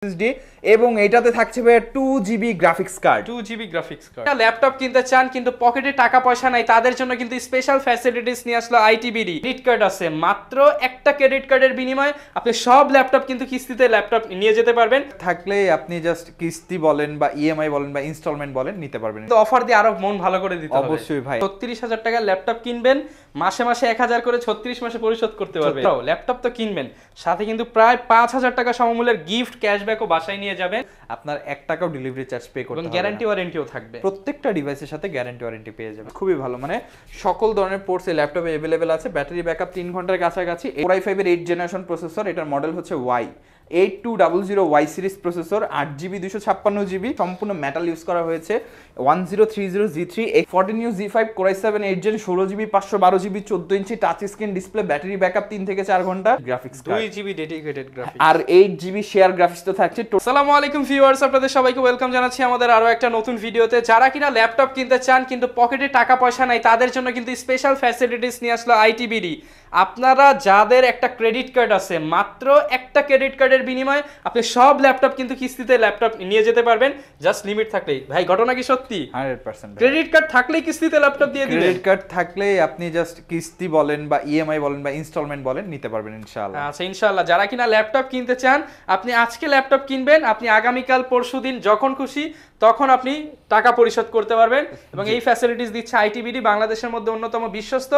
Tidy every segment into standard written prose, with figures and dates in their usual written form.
SSD এবং এটাতে থাকছে ভাই 2GB গ্রাফিক্স কার্ড। ল্যাপটপ কিনতে চান কিন্তু পকেটে টাকা পয়সা নাই, তাদের জন্য কিন্তু স্পেশাল ফ্যাসিলিটিস নিয়ে আসলো আইটিবিডি। ক্রেডিট কার্ড আছে, মাত্র একটা ক্রেডিট কার্ডের বিনিময়ে আপনি সব ল্যাপটপ কিন্তু কিস্তিতে ল্যাপটপ নিয়ে যেতে পারবেন। থাকলে আপনি জাস্ট কিস্তি বলেন বা ইএমআই বলেন বা ইনস্টলমেন্ট বলেন নিতে পারবেন। তো অফার দিয়ে আরো মন ভালো করে দিতে হবে। অবশ্যই ভাই, ৩৬,০০০ টাকার ল্যাপটপ কিনবেন, মাসে মাসে ১,০০০ করে ৩৬ মাসে পরিশোধ করতে পারবেন। ল্যাপটপ তো কিনবেন, সাথে কিন্তু প্রায় ৫,০০০ টাকা সমমূল্যের গিফট ক্যাশব্যাকও বাসায় নিয়ে যাবেন। আপনার ১ টাকাও ডেলিভারি চার্জ পে করতে হবে না। গ্যারান্টি ওয়ারেন্টিও থাকবে, প্রত্যেকটা ডিভাইসের সাথে গ্যারান্টি ওয়ারেন্টি পেয়ে যাবেন। খুবই ভালো, মানে সকল ধরনের পোর্টস এই ল্যাপটপে अवेलेबल আছে। ব্যাটারি ব্যাকআপ 3 ঘন্টার কাছাকাছি। Core i5 এর 8 জেনারেশন প্রসেসর, এটার মডেল হচ্ছে Y8200Y series processor, 8GB 256GB, সম্পূর্ণ মেটাল ইউজ করা হয়েছে। 1030G3 14U Z5 Core i7 8 gen, 16GB 512GB 14 inch touch screen display, battery backup 3 থেকে 4 ঘন্টা, গ্রাফিক্স 2GB ডেডিকেটেড গ্রাফিক্স আর 8GB শেয়ার গ্রাফিক্স তো থাকছে। আসসালামু আলাইকুম ভিউয়ার্স, আপনাদের সবাইকে ওয়েলকাম জানাচ্ছি আমাদের আরো একটা নতুন ভিডিওতে। যারা কিনা ল্যাপটপ কিনতে চান কিন্তু পকেটে টাকা পয়সা নাই, তাদের জন্য কিন্তু স্পেশাল ফ্যাসিলিটিস নিয়ে আসলো আইটিবিডি। আপনারা যাদের একটা ক্রেডিট কার্ড আছে, মাত্র একটা ক্রেডিট কার্ডের বিনিময়ে আপনি সব ল্যাপটপ কিন্তু কিস্তিতে ল্যাপটপ নিয়ে যেতে পারবেন, জাস্ট লিমিট থাকলেই। ভাই ঘটনা কি সত্যি? 100% ক্রেডিট কার্ড থাকলেই কিস্তিতে ল্যাপটপ দিয়ে দিবেন। ক্রেডিট কার্ড থাকলেই আপনি জাস্ট কিস্তি বলেন বা ইএমআই বলেন বা ইনস্টলমেন্ট বলেন নিতে পারবেন ইনশাআল্লাহ। আচ্ছা ইনশাআল্লাহ, যারা কিনা ল্যাপটপ কিনতে চান, আপনি আজকে ল্যাপটপ কিনবেন, আপনি আগামীকাল পরশুদিন যখন খুশি তখন আপনি টাকা পরিশোধ করতে পারবেন। এবং এই ফ্যাসিলিটিস দিচ্ছে আইটিবিডি, বাংলাদেশের মধ্যে অন্যতম বিশ্বস্ত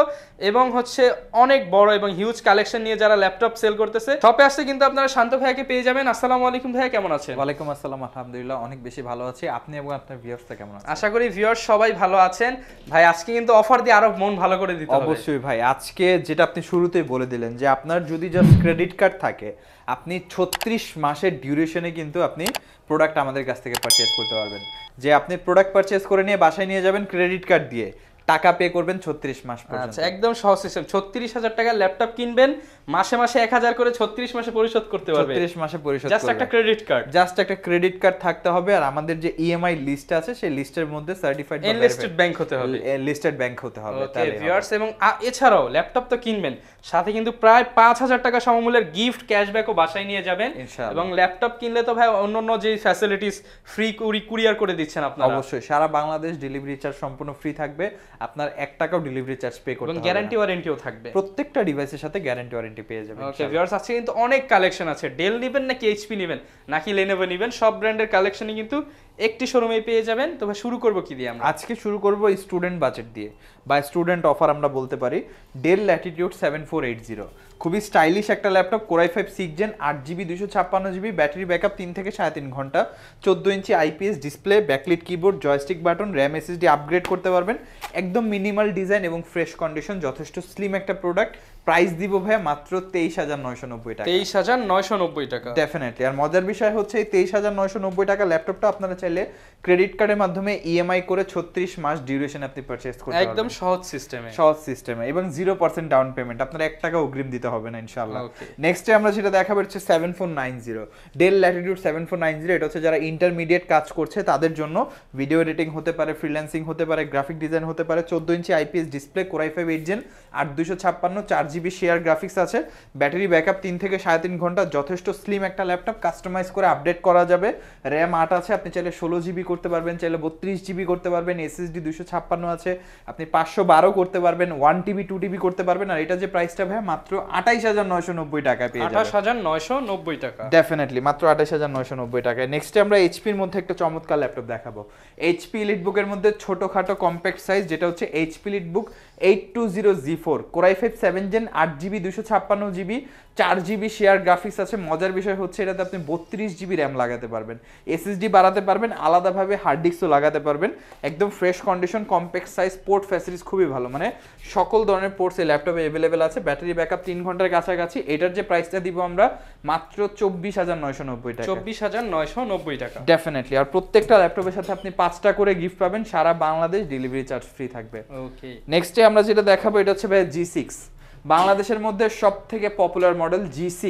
এবং হচ্ছে অনেক বড় এবং হিউজ কালেকশন নিয়ে যারা ল্যাপটপ সেল করতেছে। শপে আসতে কিন্তু আপনারা শান্ত ভাইয়াকে পেয়ে যাবেন। আসসালামু আলাইকুম ভাইয়া, কেমন আছেন? ওয়ালাইকুম আসসালাম, আলহামদুলিল্লাহ অনেক বেশি ভালো আছি। আপনি এবং আপনার ভিউয়ার্সটা কেমন আছেন? আশা করি ভিউয়ার্স সবাই ভালো আছেন। ভাই আজকে কিন্তু অফার দিয়ে আরো মন ভালো করে দিতে হবে। অবশ্যই ভাই, আজকে যেটা আপনি শুরুতেই বলে দিলেন যে আপনার যদি জাস্ট ক্রেডিট কার্ড থাকে, আপনি 36 মাসের ডিউরেশনে কিন্তু আপনি প্রোডাক্ট আমাদের কাছ থেকে পারচেজ করতে পারবেন। যে আপনি প্রোডাক্ট পারচেজ করে নিয়ে বাসায় নিয়ে যাবেন, ক্রেডিট কার্ড দিয়ে টাকা পে করবেন 36 মাস পর্যন্ত। আচ্ছা একদম সহজ সিস্টেম। ৩৬,০০০ টাকার ল্যাপটপ কিনবেন, মাসে মাসে ১,০০০ করে ৩৬ মাসে পরিশোধ করতে পারবেন। 36 মাসে পরিশোধ জাস্ট একটা ক্রেডিট কার্ড, জাস্ট একটা ক্রেডিট কার্ড থাকতে হবে। আর আমাদের যে ইএমআই লিস্ট আছে সেই লিস্টের মধ্যে সার্টিফাইড এনলিস্টেড ব্যাংক হতে হবে, লিস্টেড ব্যাংক হতে হবে। তাহলে ভিউয়ার্স, এবং এছাড়াও ল্যাপটপ তো কিনবেন, সাথে কিন্তু প্রায় ৫,০০০ টাকা সমমূল্যের গিফট ক্যাশব্যাকও বাসায় নিয়ে যাবেন। এবং ল্যাপটপ কিনলে তো ভাই অন্যান্য যে ফ্যাসিলিটিস ফ্রি কুরিয়ার করে দিচ্ছেন আপনারা। অবশ্যই সারা বাংলাদেশ ডেলিভারি চার্জ সম্পূর্ণ ফ্রি থাকবে। আপনার ১ টাকাও ডেলিভারি চার্জ পে করতে হবে না। গ্যারান্টি ওয়ারেন্টিও থাকবে, প্রত্যেকটা ডিভাইসের সাথে গ্যারান্টি ওয়ারেন্টি পেয়ে যাবেন। ওকে ভিউয়ার্স, আজকে কিন্তু অনেক কালেকশন আছে। ডেল নেবেন নাকি এইচপি নেবেন নাকি লেনোভো নেবেন, সব ব্র্যান্ডের কালেকশনই কিন্তু একটি শোরুমে পেয়ে যাবেন। তো ভাই শুরু করব কি দিয়ে? আমরা আজকে শুরু করব স্টুডেন্ট বাজেট দিয়ে বা স্টুডেন্ট অফার আমরা বলতে পারি। ডেল ল্যাটিটিউড 7480, খুবই স্টাইলিশ একটা laptop. Core i5 6 gen, 8GB 256GB, battery backup 3 থেকে 3.5 ঘন্টা, 14 inch IPS display, backlit keyboard, joystick button, RAM SSD upgrade করতে পারবেন। একদম মিনিমাল ডিজাইন এবং ফ্রেশ কন্ডিশন, যথেষ্ট স্লিম একটা প্রোডাক্ট। প্রাইস দিব ভাইয়া মাত্র 23,990 টাকা। 23,990 টাকা ডেফিনেটলি। আর মজার বিষয় হচ্ছে এই 23,990 টাকা ল্যাপটপটা আপনারা চাইলে ক্রেডিট কার্ডের মাধ্যমে ইএমআই করে 36 মাস ডিউরেশন আপনি পারচেজ করতে পারবেন একদম সহজ সিস্টেমে এবং 0% ডাউন পেমেন্ট, আপনার 1 টাকা অগ্রিম দিতে হবে না ইনশাআল্লাহ। নেক্সটে আমরা যেটা দেখাবো হচ্ছে 7490, ডেল ল্যাটিটিউড 7490। এটা হচ্ছে যারা ইন্টারমিডিয়েট কাজ করছে তাদের জন্য। ভিডিও এডিটিং হতে পারে, ফ্রিল্যান্সিং হতে পারে, গ্রাফিক ডিজাইন হতে পারে। 14 inch IPS display, Core i5 8 gen, 8256, 4GB share graphics আছে, ব্যাটারি ব্যাকআপ 3 থেকে 3.5 ঘন্টা, যথেষ্ট স্লিম একটা ল্যাপটপ। কাস্টমাইজ করে আপডেট করা যাবে। র্যাম 8 আছে, আপনি চাইলে 16GB করতে পারবেন, চাইলে 32GB করতে পারবেন। এসএসডি 256 আছে, আপনি 512 করতে পারবেন, 1TB 2TB করতে পারবেন। আর এটা যে প্রাইসটা ভাই মাত্র 28,990 টাকায় পেয়ে যাবেন। 28,990 টাকা, ডেফিনেটলি মাত্র 28,990 টাকায়। নেক্সটে আমরা এইচপির মধ্যে একটা চমৎকার ল্যাপটপ দেখাবো। এইচপি এলিটবুকের মধ্যে ছোটখাটো কম্প্যাক্ট সাইজ, যেটা হচ্ছে HP EliteBook 820G4, Core i5 7 gen, 8GB 256GB, 4GB share graphics আছে। মজার বিষয় হচ্ছে এটাতে আপনি 32GB র্যাম লাগাতে পারবেন, এসএসডি বাড়াতে পারবেন, আলাদাভাবে হার্ড ডিস্কও লাগাতে পারবেন। একদম fresh condition, compact size, port facilities খুবই ভালো, মানে সকল ধরনের পোর্টস এই ল্যাপটপে अवेलेबल আছে। ব্যাটারি ব্যাকআপ 3 ঘন্টার কাছাকাছি। এটার যে প্রাইসটা দিব আমরা মাত্র 24,990 টাকা। 24,990 টাকা ডেফিনেটলি। আর প্রত্যেকটা ল্যাপটপের সাথে আপনি 5টা করে গিফট পাবেন, সারা বাংলাদেশ ডেলিভারি চার্জ ফ্রি থাকবে। ওকে, নেক্সটে আমরা যেটা দেখাবো এটা হচ্ছে ভাই G6, বাংলাদেশের মধ্যে সবথেকে পপুলার মডেল G6।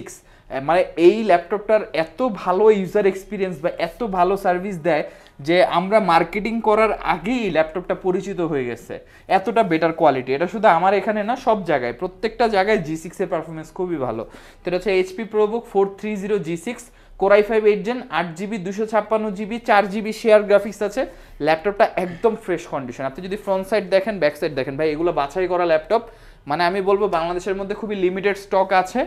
মানে এই ল্যাপটপটার এত ভালো ইউজার এক্সপিরিয়েন্স বা এত ভালো সার্ভিস দেয় যে আমরা মার্কেটিং করার আগেই ল্যাপটপটা পরিচিত হয়ে গেছে। এতটা বেটার কোয়ালিটি। এটা শুধু আমার এখানে না, সব জায়গায়, প্রত্যেকটা জায়গায় G6 এর পারফরমেন্স খুবই ভালো। তো এটা হচ্ছে HP ProBook 430G6, core i5 8 gen 8GB 256GB 4GB share graphics আছে। ল্যাপটপটা একদম ফ্রেশ কন্ডিশন। আপনি যদি ফ্রন্ট সাইড দেখেন, ব্যাক সাইড দেখেন, ভাই এগুলো বাছাই করা ল্যাপটপ। মানে আমি বলবো বাংলাদেশের মধ্যে খুবই লিমিটেড স্টক আছে।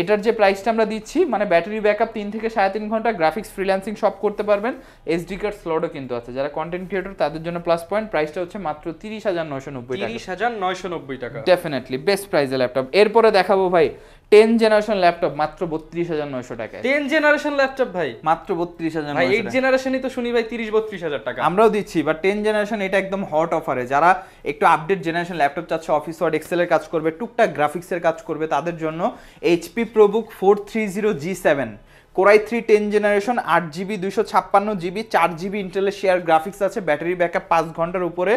এটার যে প্রাইসটা আমরা দিচ্ছি, মানে ব্যাটারি ব্যাকআপ 3 থেকে 3.5 ঘন্টা, গ্রাফিক্স ফ্রিল্যান্সিং সব করতে পারবেন, এসডি কার্ড স্লটও কিন্তু আছে। যারা কন্টেন্ট ক্রিয়েটর তাদের জন্য প্লাস পয়েন্ট। প্রাইসটা হচ্ছে মাত্র 30,990 টাকা। 30,990 টাকা, ডেফিনেটলি বেস্ট প্রাইসে ল্যাপটপ। এরপরে দেখাবো ভাই 10 জেনারেশন ল্যাপটপ মাত্র 32,900 টাকায়। 10 জেনারেশন ল্যাপটপ ভাই মাত্র 32,900 ভাই 8 জেনারেশনই তো শুনি ভাই 30-32,000 টাকা। আমরাও দিচ্ছি, বাট 10 জেনারেশন এটা একদম হট অফারে। যারা একটু আপডেট জেনারেশন ল্যাপটপ চাচ্ছে, অফিস ওয়ার্ড এক্সেলের কাজ করবে, টুকটাক গ্রাফিক্সের কাজ করবে, তাদের জন্য HP ProBook 430G7 core i3 10 generation 8GB 256GB 4GB ইন্টেলের শেয়ার গ্রাফিক্স আছে, ব্যাটারি ব্যাকআপ 5 ঘন্টার উপরে।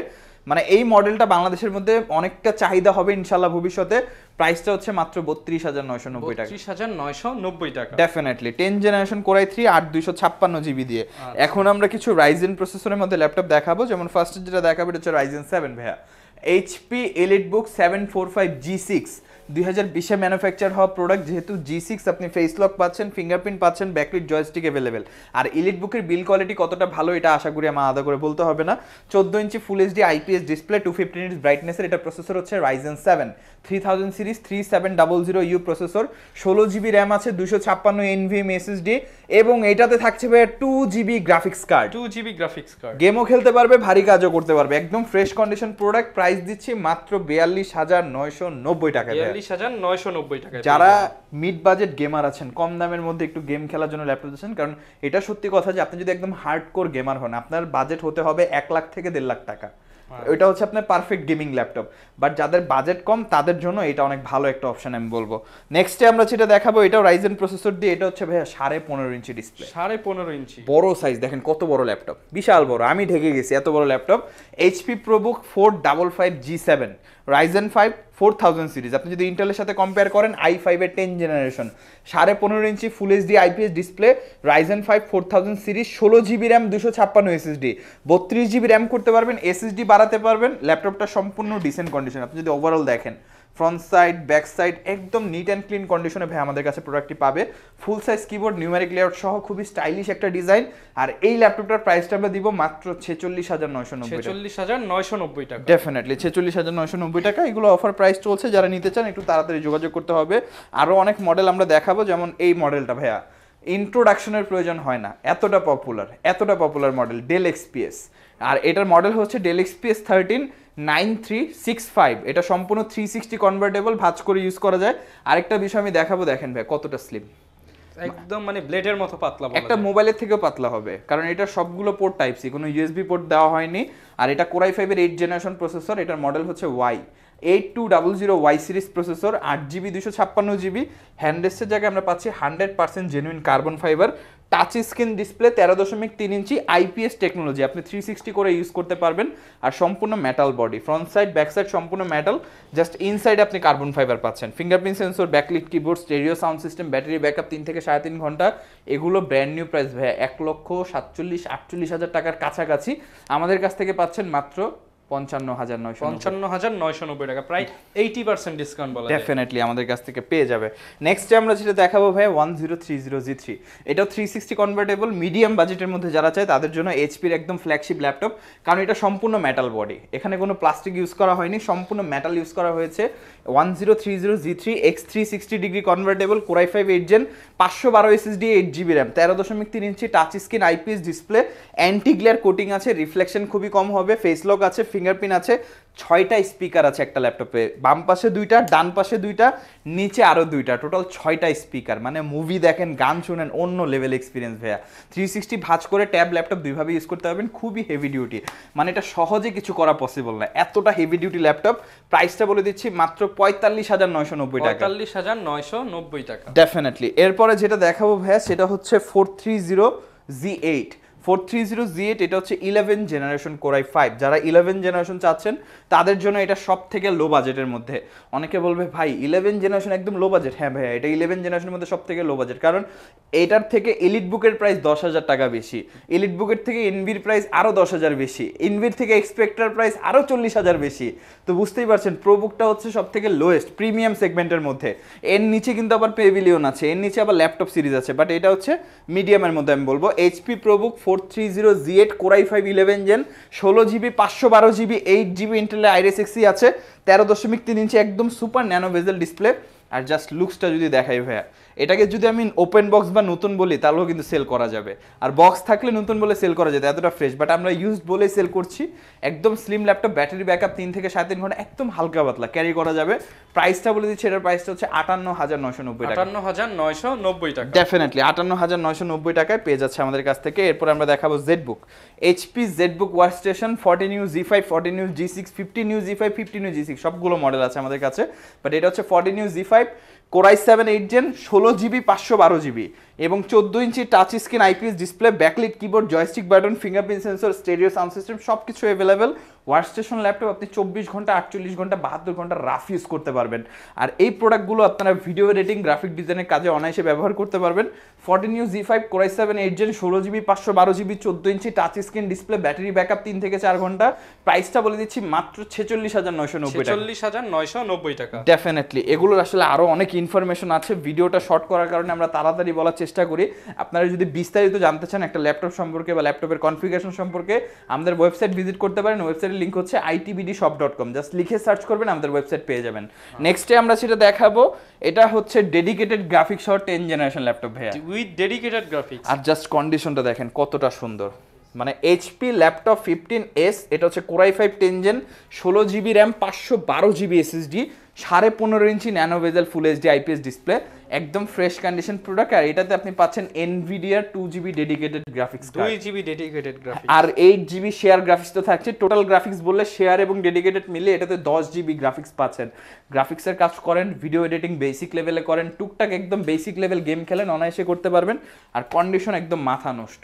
মানে এই মডেলটা বাংলাদেশের মধ্যে অনেকটা চাহিদা হবে ইনশাল্লাহ ভবিষ্যতে। প্রাইসটা হচ্ছে মাত্র 32,990 টাকা। 32,990 টাকা definitely 10 generation core i3 8 256GB দিয়ে। এখন আমরা কিছু রাইজেন প্রসেসরের মধ্যে ল্যাপটপ দেখাবো। যেমন ফার্স্ট যেটা দেখাবো এটা হচ্ছে রাইজেন 7 ভাইয়া, HP EliteBook 745G6 2020-এ ম্যানুফ্যাকচার হওয়া প্রোডাক্ট। যেহেতু G6 আপনি ফেস লক পাচ্ছেন, ফিঙ্গারপ্রিন্ট পাচ্ছেন, ব্যাকলিট জয়স্টিক অ্যাভেলেবেল। আর EliteBook-এর বিল কোয়ালিটি কতটা ভালো এটা আশা করি আমার আলাদা করে বলতে হবে না। 14 inch full HD IPS display, 250 nits ব্রাইটনেসের এটা প্রসেসর হচ্ছে Ryzen 7 3000 series 3700U processor, 16GB RAM আছে, 256 NVMe SSD এবং এটাতে থাকছে ভাই 2GB graphics card. 2GB graphics card, গেমও খেলতে পারবে, ভারী কাজও করতে পারবে। একদম ফ্রেশ কন্ডিশন প্রোডাক্ট। প্রাইস দিচ্ছি মাত্র 42,990 টাকা। 42,990 টাকা। যারা মিড বাজেট গেমার আছেন, কম দামের মধ্যে একটু গেম খেলার জন্য ল্যাপটপ দিচ্ছেন, কারণ এটা সত্যি কথা যে আপনি যদি একদম হার্ডকোর গেমার হন, আপনার বাজেট হতে হবে 1 লাখ থেকে 1.5 লাখ টাকা। এটা হচ্ছে আপনার পারফেক্ট গেমিং ল্যাপটপ। বাট যাদের বাজেট কম তাদের জন্য এটা অনেক ভালো একটা অপশন আমি বলবো। নেক্সটে আমরা যেটা দেখাবো এটাও রাইজেন প্রসেসর দিয়ে। এটা হচ্ছে ভাইয়া 15.5 ইঞ্চি ডিসপ্লে, 15.5 ইঞ্চি বড় সাইজ। দেখেন কত বড় ল্যাপটপ, বিশাল বড়, আমি ঢেকে গেছি এত বড় laptop. HP ProBook 455G7 Ryzen 5 4000 series. আপনি যদি ইন্টেলের সাথে কম্পেয়ার করেন, i5 এর 10 generation, 15.5 inch full HD IPS display, Ryzen 5 4000 series, 16GB RAM 256 SSD, 32GB RAM করতে পারবেন, SSD বাড়াতে পারবেন। ল্যাপটপটা সম্পূর্ণ ডিসেন্ট কন্ডিশন। আপনি যদি ওভারঅল দেখেন, ফ্রন্ট সাইড ব্যাক সাইড একদম নিট অ্যান্ড ক্লিন কন্ডিশনে ভাই আমাদের কাছে প্রোডাক্টটি পাবে। ফুল সাইজ কিবোর্ড, নিউমেরিক লেআউট সহ খুবই স্টাইলিশ একটা ডিজাইন। আর এই ল্যাপটপটার প্রাইসটা আমরা দিব মাত্র 46,990 টাকা। 46,990 টাকা, ডেফিনেটলি 46,990 টাকা। এগুলো অফার প্রাইস চলছে, যারা নিতে চান একটু তাড়াতাড়ি যোগাযোগ করতে হবে। আরও অনেক মডেল আমরা দেখাবো, যেমন এই মডেলটা ভাইয়া ইন্ট্রোডাকশনের প্রয়োজন হয় না, এতটা পপুলার মডেল, ডেল XPS। আর এটার মডেল হচ্ছে ডেল XPS 139365। এটা সম্পূর্ণ 360 কনভার্টেবল, ভাঁজ করে ইউজ করা যায়। আরেকটা বিষয় আমি দেখাবো, দেখেন ভাই কতটা স্লিম, একদম মানে ব্লেডের মতো পাতলা। একটা মোবাইলের থেকেও পাতলা হবে, কারণ এটা সবগুলো পোর্ট টাইপ সি, কোনো USB পোর্ট দেওয়া হয়নি। আর এটা কোর i5 এর 8 জেনারেশন প্রসেসর। এটার মডেল হচ্ছে Y8200Y series processor, 8GB 256GB। হ্যান্ডরেস্টের জায়গায় আমরা পাচ্ছি 100% genuine carbon fibre, touch screen display, 13.3 ইঞ্চি IPS টেকনোলজি। আপনি 360 করে ইউজ করতে পারবেন। আর সম্পূর্ণ metal body, front side back side সম্পূর্ণ মেটাল, জাস্ট ইনসাইড আপনি কার্বন ফাইবার পাচ্ছেন। Fingerprint sensor, backlit keyboard, stereo sound system, battery backup 3 থেকে 3.5 ঘন্টা। এগুলো ব্র্যান্ড নিউ প্রাইস ভাইয়া 1,47,48,000 টাকার কাছাকাছি। আমাদের কাছ থেকে পাচ্ছেন মাত্র 55,990 টাকা, প্রায় 80% ডিসকাউন্ট বলা যায়। ডেফিনেটলি আমাদের কাছ থেকে পেয়ে যাবে। নেক্সটে আমরা যেটা দেখাবো ভাই 1030G3। এটাও 360 কনভার্টেবল, মিডিয়াম বাজেটের মধ্যে যারা চায় তাদের জন্য HP-র একদম ফ্ল্যাগশিপ ল্যাপটপ, কারণ এটা সম্পূর্ণ মেটাল বডি, এখানে কোনো প্লাস্টিক ইউজ করা হয়নি, সম্পূর্ণ মেটাল ইউজ করা হয়েছে। 1030G3 X360 degree convertible, core i5 8 gen, 512 SSD, 8GB RAM, 13.3 inch touch screen IPS display, anti glare coating আছে, রিফ্লেকশন খুবই কম হবে, ফেস লক আছে, ফিঙ্গারপ্রিন্ট আছে, 6টা স্পিকার আছে একটা ল্যাপটপে, বাম পাশে 2টা, ডান পাশে 2টা, নিচে আরও 2টা, টোটাল 6টা স্পিকার। মানে মুভি দেখেন, গান শুনেন, অন্য লেভেল এক্সপিরিয়েন্স ভাইয়া। 360 ভাঁজ করে ট্যাব ল্যাপটপ দুইভাবে ইউজ করতে পারবেন, খুবই হেভি ডিউটি, মানে এটা সহজে কিছু করা পসিবল না, এতটা হেভি ডিউটি ল্যাপটপ। প্রাইসটা বলে দিচ্ছি মাত্র 45,990 টাকা। 45,990 টাকা ডেফিনেটলি। এরপরে যেটা দেখাবো ভাইয়া সেটা হচ্ছে 430G8 4330Z8 এটা হচ্ছে 11 জেনারেশন Core i5, যারা 11 জেনারেশন চাচ্ছেন তাদের জন্য এটা সব থেকে লো বাজেটের মধ্যে। অনেকে বলবে ভাই 11 জেনারেশন একদম লো বাজেট, হ্যাঁ ভাইয়া এটা 11 জেনারেশনের মধ্যে সব থেকে লো বাজেট, কারণ এটার থেকে এলিট বুকের প্রাইস 10,000 টাকা বেশি, এলিট বুকের থেকে এনভির প্রাইস আরও 10,000 বেশি, এনভির থেকে এক্সপেক্টার প্রাইস আরও 40,000 বেশি। তো বুঝতেই পারছেন প্রোবুকটা হচ্ছে সব থেকে লোয়েস্ট প্রিমিয়াম সেগমেন্টের মধ্যে। এর নিচে কিন্তু আবার পেভিলিয়ন আছে, এর নিচে আবার ল্যাপটপ সিরিজ আছে, বাট এটা হচ্ছে মিডিয়ামের মধ্যে। আমি বলবো HP ProBook 4330Z8 Core i5 11 gen, 16GB 512GB 8GB ইন্টেলের Iris Xe আছে, 13.3 ইঞ্চি একদম সুপার ন্যানো বেজেল ডিসপ্লে। আর জাস্ট লুকসটা যদি দেখাই ভাইয়া, এটাকে যদি আমি ওপেন বক্স বা নতুন বলি তাহলেও কিন্তু সেল করা যাবে, আর বক্স থাকলে নতুন বলে সেল করা যেত, এতটা ফ্রেশ। বাট আমরা ইউজড বলেই সেল করছি। একদম স্লিম ল্যাপটপ, ব্যাটারি ব্যাকআপ 3 থেকে 3.5 ঘন্টা, একদম হালকা পাতলা ক্যারি করা যাবে। প্রাইসটা বলে দিচ্ছি, এটার প্রাইসটা হচ্ছে 58,990 টাকা। 58,990 টাকা, ডেফিনেটলি 58,990 টাকায় পেয়ে যাচ্ছে আমাদের কাছ থেকে। এরপর আমরা দেখাবো ZBook, HP ZBook workstation 40 new Z5, 40 new G6, 50 new Z5, 50 new G6 সবগুলো মডেল আছে আমাদের কাছে। বাট এটা হচ্ছে 40 new Z5 Core i7 8 gen, 16GB 512GB এবং 14 inch touch screen IPS display, backlit keyboard, joystick button, fingerprint sensor, stereo sound system সব কিছু available. Workstation laptop আপনি 24 ঘন্টা, 48 ঘন্টা, 72 ঘন্টা রাফ ইউজ করতে পারবেন। আর এই প্রোডাক্টগুলো আপনারা ভিডিও এডিটিং, গ্রাফিক ডিজাইনের কাজে অনায়াসে ব্যবহার করতে পারবেন। 40 new Z5 Core i7 8 gen, 16GB 512GB, 14 inch touch screen display, battery backup 3 থেকে 4 ঘন্টা। প্রাইসটা বলে দিচ্ছি মাত্র 46,990 টাকা। 46,990 টাকা। ডেফিনেটলি এগুলোর আসলে আরো অনেক ইনফরমেশন আছে, ভিডিওটা শর্ট করার কারণে আমরা তাড়াতাড়ি বলার চেষ্টা করি। আপনারা যদি বিস্তারিত জানতে চান একটা ল্যাপটপ সম্পর্কে বা ল্যাপটপের কনফিগারেশন সম্পর্কে, আমাদের ওয়েবসাইট ভিজিট করতে পারেন। ওয়েবসাইটের লিংক হচ্ছে itbdshop.com, জাস্ট লিখে সার্চ করবেন আমাদের ওয়েবসাইট পেয়ে যাবেন। নেক্সটে আমরা সেটা দেখাবো, এটা হচ্ছে ডেডিকেটেড গ্রাফিক্স সহ 10 জেনারেশন ল্যাপটপ ভাইয়া, উইথ ডেডিকেটেড গ্রাফিক্স। আর জাস্ট কন্ডিশনটা দেখেন কতটা সুন্দর, মানে HP ল্যাপটপ 15S, এটা হচ্ছে Core i5 10 gen, 16GB RAM, 512GB SSD, 15.5 inch nano bezel full HD IPS display, একদম ফ্রেশ কন্ডিশন প্রোডাক্ট। আর এটাতে আপনি পাচ্ছেন NVIDIA 2GB dedicated graphics, 2GB dedicated graphics, আর 8GB শেয়ার গ্রাফিক্স তো থাকছে। টোটাল গ্রাফিক্স বললে শেয়ার এবং ডেডিকেটেড মিলে এটাতে 10GB গ্রাফিক্স পাচ্ছেন। গ্রাফিক্সের কাজ করেন, ভিডিও এডিটিং বেসিক লেভেলে করেন, টুকটাক একদম বেসিক লেভেল গেম খেলেন, অনায়াসে করতে পারবেন। আর কন্ডিশন একদম মাথা নষ্ট,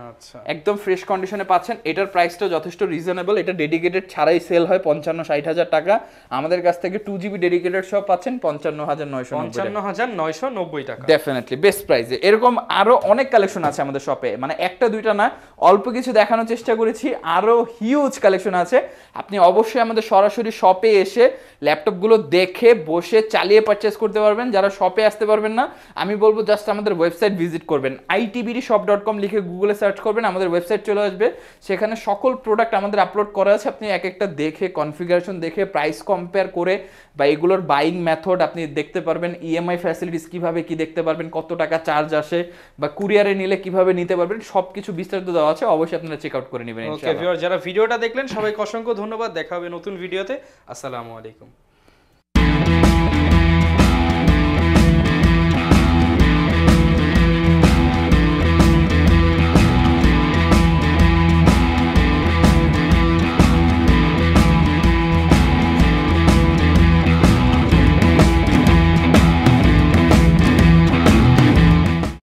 আচ্ছা একদম ফ্রেশ কন্ডিশনে পাচ্ছেন। এটার প্রাইসটা যথেষ্ট রিজনেবল, এটা ডেডিকেটেড ছাড়াই সেল হয় 55-60 হাজার টাকা। আমাদের কাছ থেকে 2GB ডেডিকেটেড সব পাচ্ছেন 55,990 টাকা। ডেফিনেটলি বেস্ট প্রাইসে। এরকম আরো অনেক কালেকশন আছে আমাদের শপে, মানে একটা দুইটা না, অল্প কিছু দেখানোর চেষ্টা করেছি, আরো হিউজ কালেকশন আছে। আপনি অবশ্যই আমাদের সরাসরি শপে এসে ল্যাপটপগুলো দেখে বসে চালিয়ে পারচেস করতে পারবেন। যারা শপে আসতে পারবেন না, আমি বলবো জাস্ট আমাদের ওয়েবসাইট ভিজিট করবেন, itbdshop.com লিখে গুগলে সার্চ করবেন, আমাদের ওয়েবসাইট চলে আসবে। সেখানে সকল প্রোডাক্ট আমাদের আপলোড করা আছে, আপনি এক একটা দেখে কনফিগারেশন দেখে প্রাইস কম্পেয়ার করে বা এগুলোর বাইং মেথড আপনি দেখতে পারবেন, EMI ফ্যাসিলিটিস কিভাবে কি দেখতে পারবেন, কত টাকা চার্জ আসে বা কুরিয়ারে নিলে কিভাবে নিতে পারবেন, সবকিছু বিস্তারিত দেওয়া আছে। অবশ্যই আপনারা চেক আউট করে নেবেন। ওকে ভিউয়ার, যারা ভিডিওটা দেখলেন সবাইকে অসংখ্য ধন্যবাদ। দেখা হবে নতুন ভিডিওতে। আসসালামু আলাইকুম।